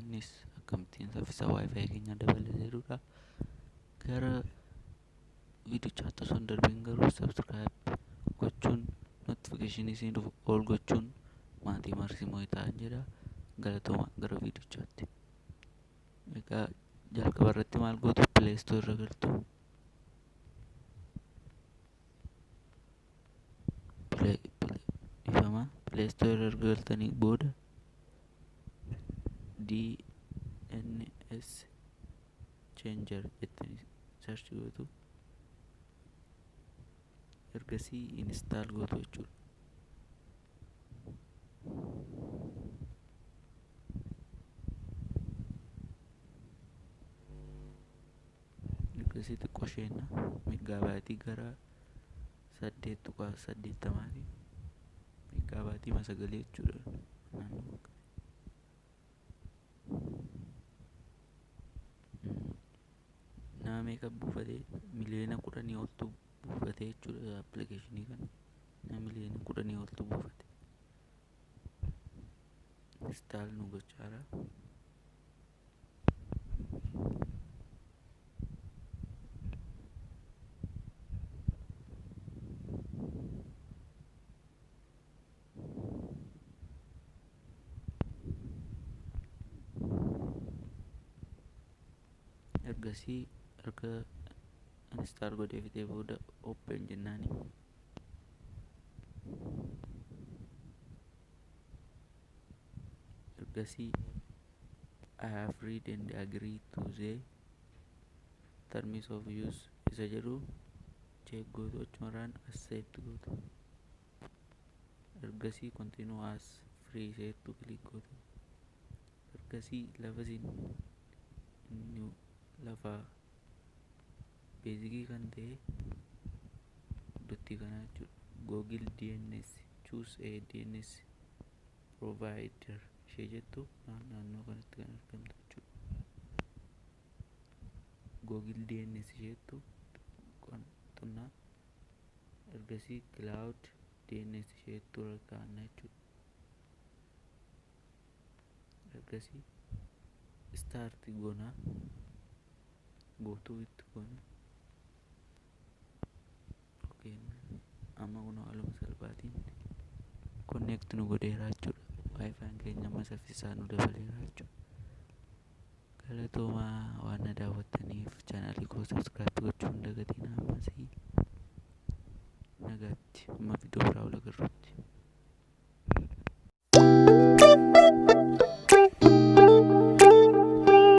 innis akkamittiin saffisa wifi keenya dabala jedhudha. Gara viidiyochaatti osoo hin darbiin garuu subscribe gochuun notification isiin dhufu ol gochuun maatii marsimoo ta'an jedha. Galatooma gara viidiyochaatti. Egaa jalqaba irratti maal gootu Play Store irra galtu. Play Store irra galtanii booda DNS changer jettanii search gootu. Ergasii install gootu jechuudha. Ergasii xiqqoo isheenna megaabaayitii gara 8.80 megaabaayitii masagalee jechuudha. Naannoo nama meeqa buufatee miliyoona 10 oltu buufatee jechuudha. Appilikeeshinii kana nama miliyoona 10 oltu buufate. Install nu gochaara. Ergasii erga install godhee fixee booda open jennaani. Ergasii I have read and agree to the terms of use isa jedhu check gootu achumarraan accept gootu. Ergasii continue as free seettu click gootu. Ergasii lafa beezikii kan ta'e iddootti kana jechuudha. Google DNS choose a DNS provider ishee jettu naannoo kanatti kan argamtu jechuudha. Google DNS ishee jettu xunnaa. Ergasii cloud DNS ishee jettu irra kaa'anna jechuudha. Ergasii start goona gootuu itti goona. Amma kun haaluma salphaatiin connect nu godheera jechuudha. Wifi keenya amma saffisaa nu dabaleera jechuudha. Galatoomaa waan na daawwattaniif chaanaalii koo subscribe gochuu hin dagatinaa. Ammasii nagaatti amma viidiyoo biraa ol agarruutti.